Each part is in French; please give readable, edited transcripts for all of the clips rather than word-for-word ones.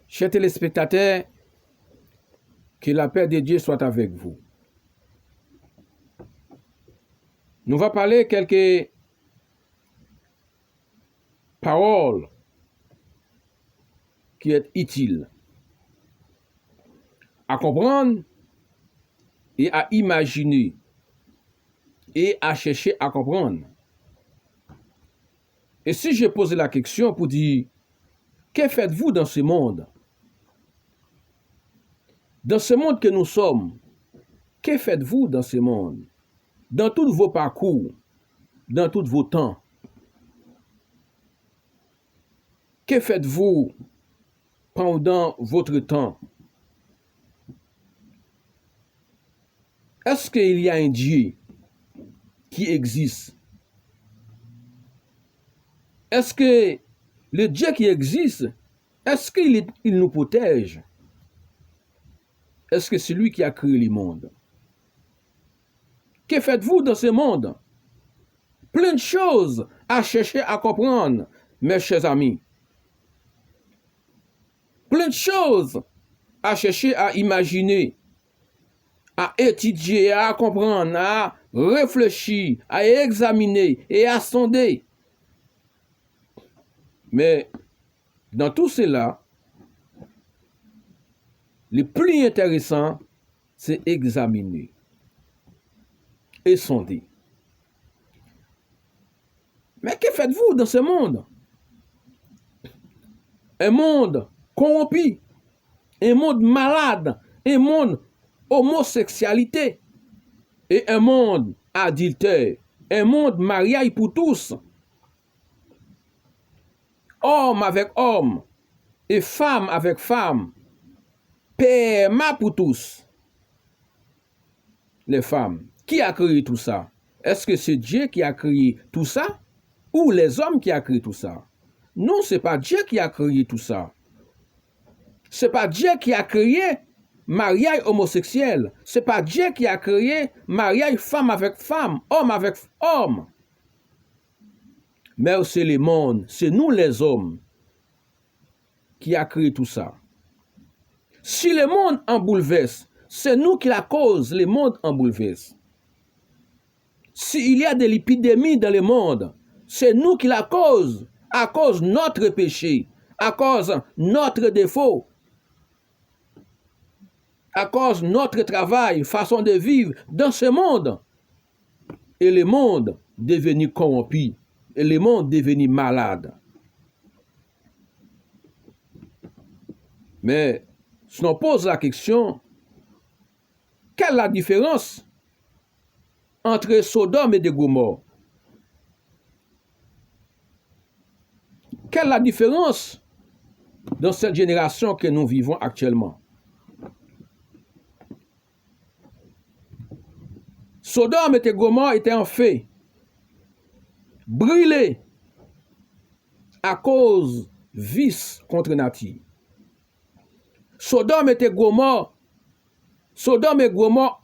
Chers téléspectateurs, que la paix de Dieu soit avec vous. Nous allons parler quelques paroles qui sont utiles à comprendre et à imaginer et à chercher à comprendre. Et si je pose la question pour dire, que faites-vous dans ce monde? Dans ce monde que nous sommes, que faites-vous dans ce monde? Dans tous vos parcours, dans tous vos temps. Que faites-vous pendant votre temps? Est-ce qu'il y a un Dieu qui existe? Est-ce que le Dieu qui existe, est-ce qu'il nous protège? Est-ce que c'est lui qui a créé le monde? Que faites-vous dans ce monde? Plein de choses à chercher à comprendre, mes chers amis. Plein de choses à chercher à imaginer, à étudier, à comprendre, à réfléchir, à examiner et à sonder. Mais dans tout cela, le plus intéressant, c'est examiner et sonder. Mais que faites-vous dans ce monde? Un monde corrompu, un monde malade, un monde homosexualité et un monde adultère, un monde mariage pour tous, homme avec homme et femme avec femme, PMA pour tous. Les femmes, qui a créé tout ça? Est-ce que c'est Dieu qui a créé tout ça ou les hommes qui a créé tout ça? Non, c'est pas Dieu qui a créé tout ça. C'est pas Dieu qui a créé mariage homosexuel. C'est pas Dieu qui a créé mariage femme avec femme, homme avec homme. Mais c'est le monde, c'est nous les hommes qui a créé tout ça. Si le monde en bouleverse, c'est nous qui la cause, le monde en bouleverse. S'il y a de l'épidémie dans le monde, c'est nous qui la cause, à cause de notre péché, à cause de notre défaut, à cause de notre travail, façon de vivre dans ce monde. Et le monde devenu corrompu, et le monde devenu malade. Mais si on pose la question, quelle est la différence entre Sodome et Gomorrhe? Quelle est la différence dans cette génération que nous vivons actuellement? Sodome et Gomorrhe étaient en feu, brûlés à cause vice contre nature. Sodome et Gomorrhe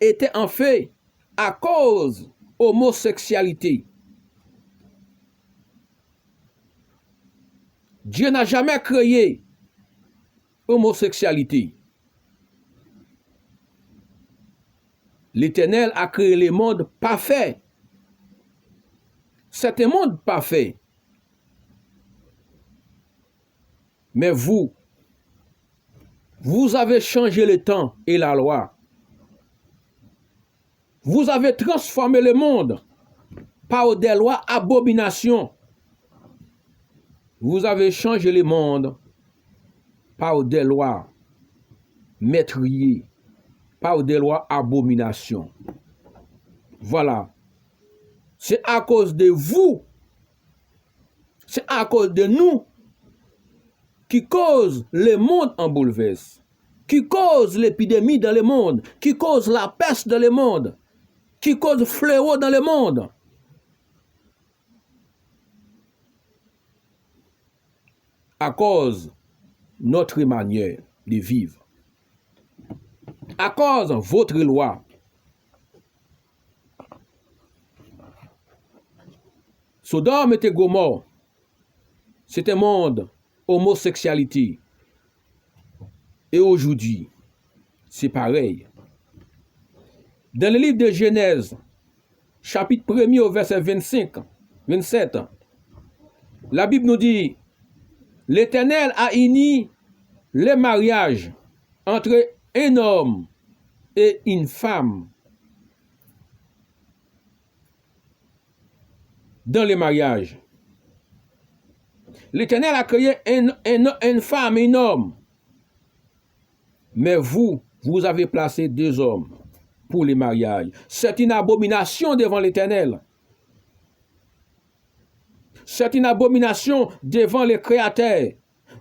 étaient en feu à cause homosexualité. Dieu n'a jamais créé homosexualité. L'Éternel a créé le monde parfait. C'est un monde parfait. Mais vous avez changé le temps et la loi. Vous avez transformé le monde par des lois abominations. Vous avez changé le monde par des lois meurtriers, par des lois abominations. Voilà. C'est à cause de vous, c'est à cause de nous qui cause le monde en bouleverse, qui cause l'épidémie dans le monde, qui cause la peste dans le monde, qui cause fléau dans le monde. À cause de notre manière de vivre, à cause de votre loi. Sodome et Gomorrhe, c'est un monde homosexualité. et aujourd'hui, c'est pareil. Dans le livre de Genèse, chapitre 1er au verset 25, 27, la Bible nous dit, l'Éternel a uni le mariage entre un homme et une femme. Dans le mariage, l'Éternel a créé une femme et un homme. Mais vous avez placé deux hommes pour le mariage. C'est une abomination devant l'Éternel. C'est une abomination devant le Créateur.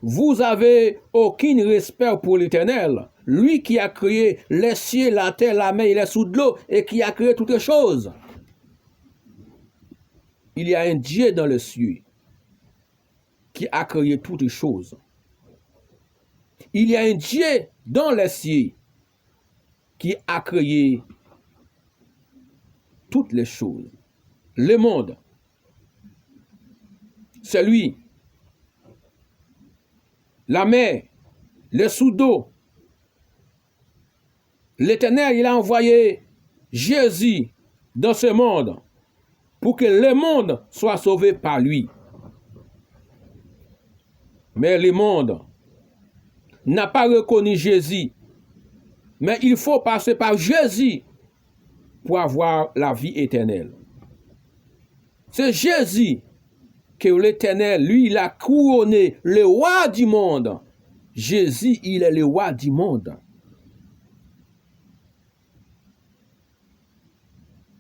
Vous avez aucun respect pour l'Éternel. Lui qui a créé les cieux, la terre, la mer et les sous de l'eau et qui a créé toutes choses. Il y a un Dieu dans les cieux qui a créé toutes choses. Il y a un Dieu dans les cieux qui a créé toutes les choses. Le monde, c'est lui. La mer, les sous d'eau. L'Éternel, il a envoyé Jésus dans ce monde pour que le monde soit sauvé par lui. Mais le monde n'a pas reconnu Jésus. Mais il faut passer par Jésus pour avoir la vie éternelle. C'est Jésus que l'Éternel, lui, il a couronné le roi du monde. Jésus, il est le roi du monde.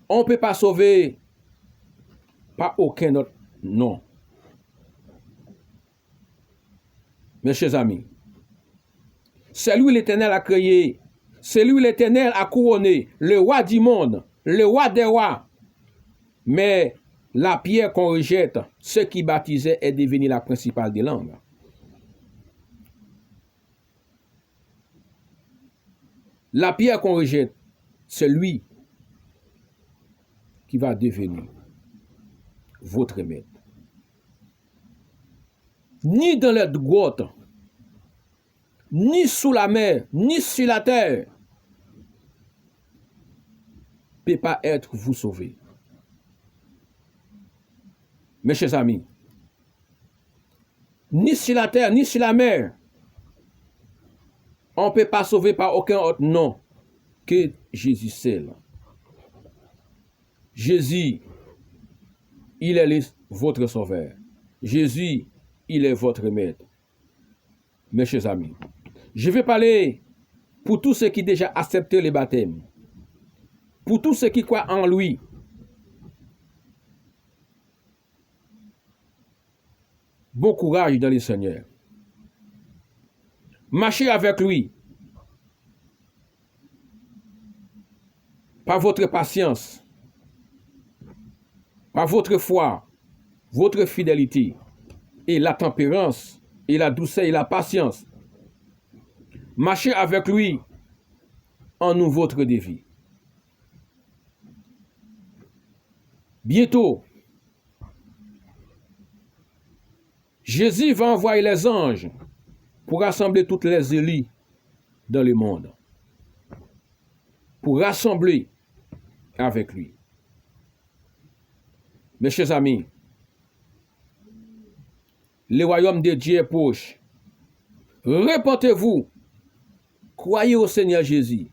On ne peut pas sauver par aucun autre nom. Mes chers amis, c'est lui l'Éternel a créé, c'est lui l'Éternel a couronné, le roi du monde, le roi des rois. Mais la pierre qu'on rejette, ce qui baptisait est devenu la principale des langues. La pierre qu'on rejette, c'est lui qui va devenir votre maître. Ni dans les grottes, ni sous la mer, ni sur la terre, ne peut pas être vous sauvé. Mes chers amis, ni sur la terre, ni sur la mer, on ne peut pas sauver par aucun autre nom que Jésus seul. Jésus, il est votre sauveur. Jésus, il est votre maître. Mes chers amis, je vais parler pour tous ceux qui ont déjà accepté le baptême, pour tous ceux qui croient en lui. Bon courage dans le Seigneur. Marchez avec lui. Par votre patience, par votre foi, votre fidélité, et la tempérance, et la douceur, et la patience. Marchez avec lui en nous votre défi. Bientôt, Jésus va envoyer les anges pour rassembler toutes les élites dans le monde. Pour rassembler avec lui. Mes chers amis, le royaume de Dieu est proche. Repentez-vous, croyez au Seigneur Jésus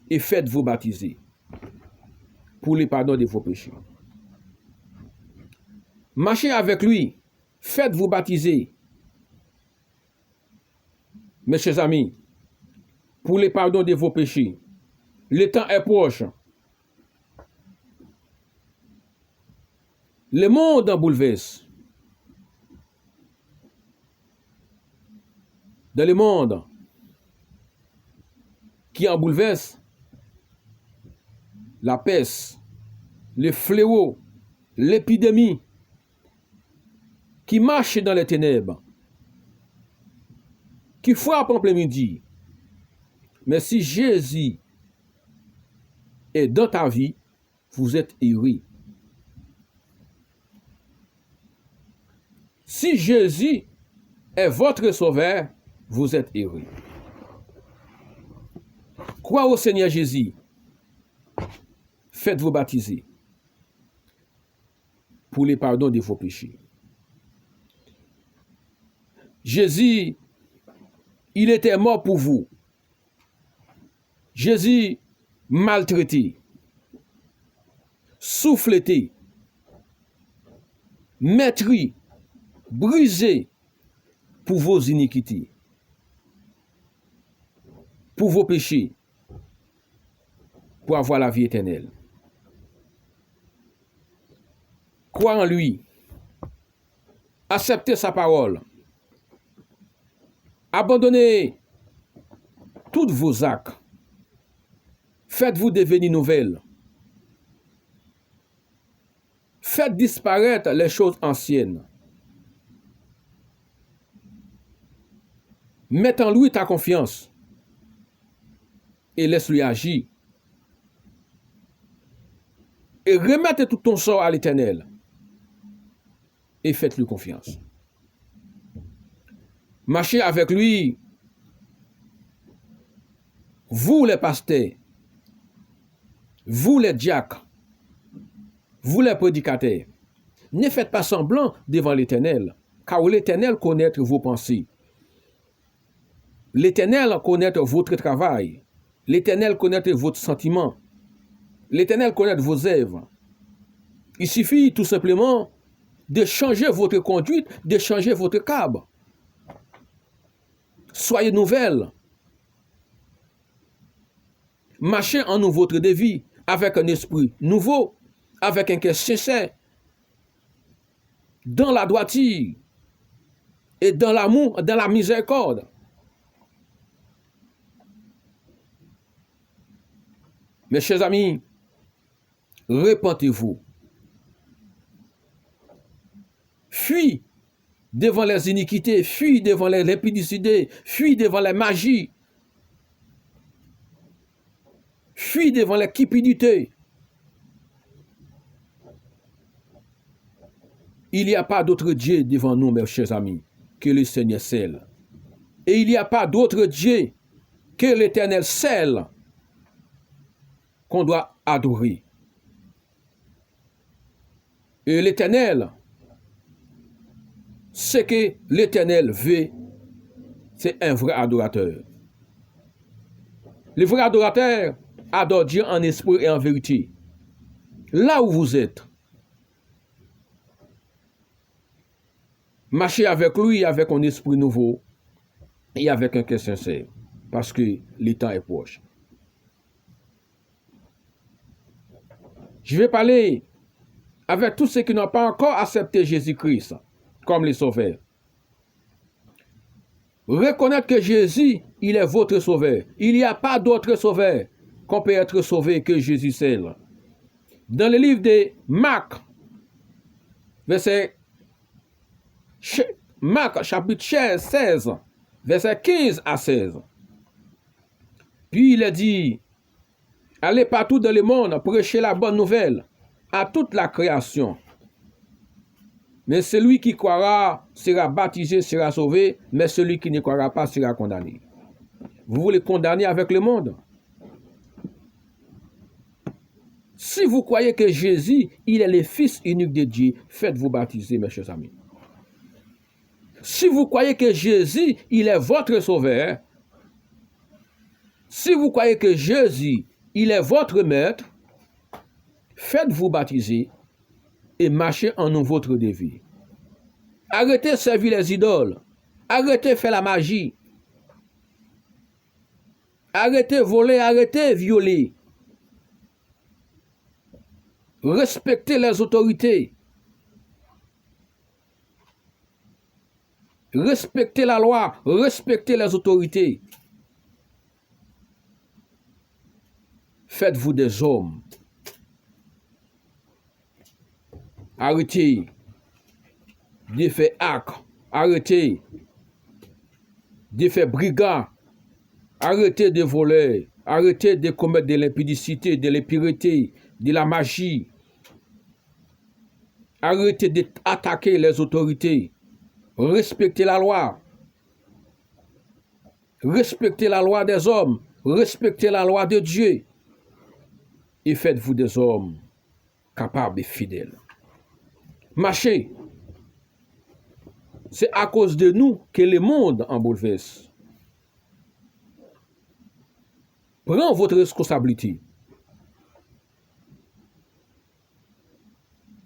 et faites-vous baptiser pour le pardon de vos péchés. Marchez avec lui, faites-vous baptiser. Mes chers amis, pour le pardon de vos péchés, le temps est proche. Le monde en bouleverse. Dans le monde qui en bouleverse, la peste, le fléau, l'épidémie qui marche dans les ténèbres, qui frappe en plein midi. Mais si Jésus est dans ta vie, vous êtes heureux. Si Jésus est votre sauveur, vous êtes heureux. Croyez au Seigneur Jésus. Faites-vous baptiser pour le pardon de vos péchés. Jésus, il était mort pour vous. Jésus, maltraité, souffleté, meurtri, brisé pour vos iniquités, pour vos péchés, pour avoir la vie éternelle. Crois en lui, acceptez sa parole, abandonnez tous vos actes, faites-vous devenir nouvelles, faites disparaître les choses anciennes, mets en lui ta confiance et laisse-lui agir. Et remette tout ton sort à l'Éternel et faites-lui confiance. Marchez avec lui, vous les pasteurs, vous les diacres, vous les prédicateurs. Ne faites pas semblant devant l'Éternel, car l'Éternel connaît vos pensées. L'Éternel connaît votre travail. L'Éternel connaît votre sentiment. L'Éternel connaît vos œuvres. Il suffit tout simplement de changer votre conduite, de changer votre câble. Soyez nouvelles. Marchez en nous votre vie avec un esprit nouveau, avec un cœur sincère, dans la droiture et dans l'amour, dans la miséricorde. Mes chers amis, repentez-vous. Fuis devant les iniquités, fuis devant les impudicités, fuis devant les magies, fuis devant les cupidités. Il n'y a pas d'autre Dieu devant nous, mes chers amis, que le Seigneur seul. Et il n'y a pas d'autre Dieu que l'Éternel seul qu'on doit adorer. Et l'Éternel, ce que l'Éternel veut, c'est un vrai adorateur. Le vrai adorateur adore Dieu en esprit et en vérité. Là où vous êtes, marchez avec lui avec un esprit nouveau et avec un cœur sincère, parce que le temps est proche. Je vais parler avec tous ceux qui n'ont pas encore accepté Jésus-Christ comme le Sauveur. Reconnaître que Jésus, il est votre Sauveur. Il n'y a pas d'autre Sauveur qu'on peut être sauvé que Jésus seul. Dans le livre de Marc, Marc chapitre 16, verset 15 à 16. Puis il a dit, allez partout dans le monde, prêchez la bonne nouvelle à toute la création. Mais celui qui croira sera baptisé, sera sauvé, mais celui qui ne croira pas sera condamné. Vous voulez condamner avec le monde? Si vous croyez que Jésus, il est le Fils unique de Dieu, faites-vous baptiser, mes chers amis. Si vous croyez que Jésus, il est votre Sauveur, si vous croyez que Jésus, il est votre Maître, faites-vous baptiser et marchez en nous votre vie. Arrêtez de servir les idoles. Arrêtez de faire la magie. Arrêtez de voler, arrêtez de violer. Respectez les autorités. Respectez la loi, respectez les autorités. Faites-vous des hommes. Arrêtez de faire acte. Arrêtez de faire brigand. Arrêtez de voler. Arrêtez de commettre de l'impudicité, de l'impureté, de la magie. Arrêtez d'attaquer les autorités. Respectez la loi. Respectez la loi des hommes. respectez la loi de Dieu et faites-vous des hommes capables et fidèles. Marchez. C'est à cause de nous que le monde en bouleverse. Prenez votre responsabilité.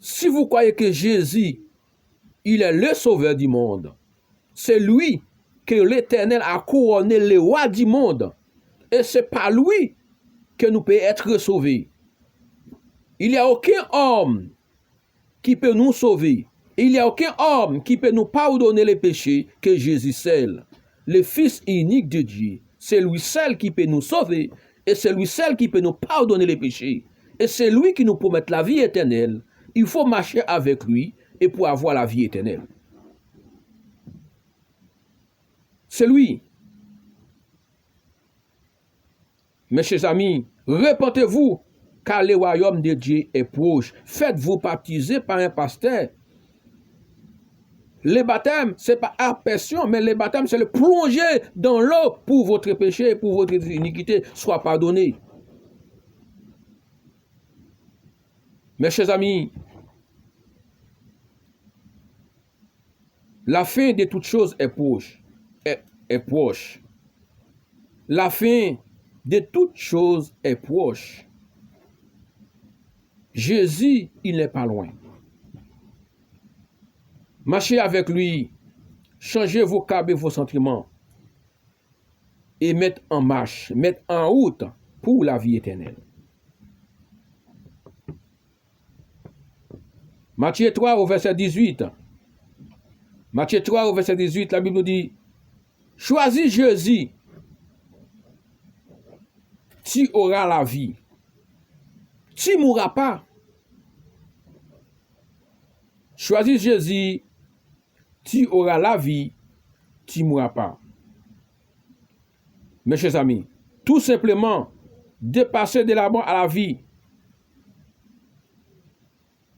Si vous croyez que Jésus, il est le sauveur du monde, c'est lui que l'Éternel a couronné le roi du monde, et c'est par lui que nous pouvons être sauvés. Il n'y a aucun homme qui peut nous sauver. Il n'y a aucun homme qui peut nous pardonner les péchés que Jésus seul, le Fils unique de Dieu. C'est lui seul qui peut nous sauver et c'est lui seul qui peut nous pardonner les péchés. Et c'est lui qui nous promet la vie éternelle. Il faut marcher avec lui et pour avoir la vie éternelle. C'est lui. Mes chers amis, repentez-vous car le royaume de Dieu est proche. Faites-vous baptiser par un pasteur. Le baptême, ce n'est pas aspersion, mais le baptême, c'est le plonger dans l'eau pour votre péché et pour votre iniquité soit pardonné. Mes chers amis, la fin de toutes choses est proche. Est proche. La fin de toutes choses est proche. Jésus, il n'est pas loin. Marchez avec lui, changez vos câbles et vos sentiments et mettez en marche, mettez en route pour la vie éternelle. Matthieu 3 au verset 18. Matthieu 3 au verset 18, la Bible nous dit, choisis Jésus, tu auras la vie. Tu ne mourras pas. Choisis Jésus, tu auras la vie, tu ne mourras pas. Mes chers amis, tout simplement, dépasser de la mort à la vie,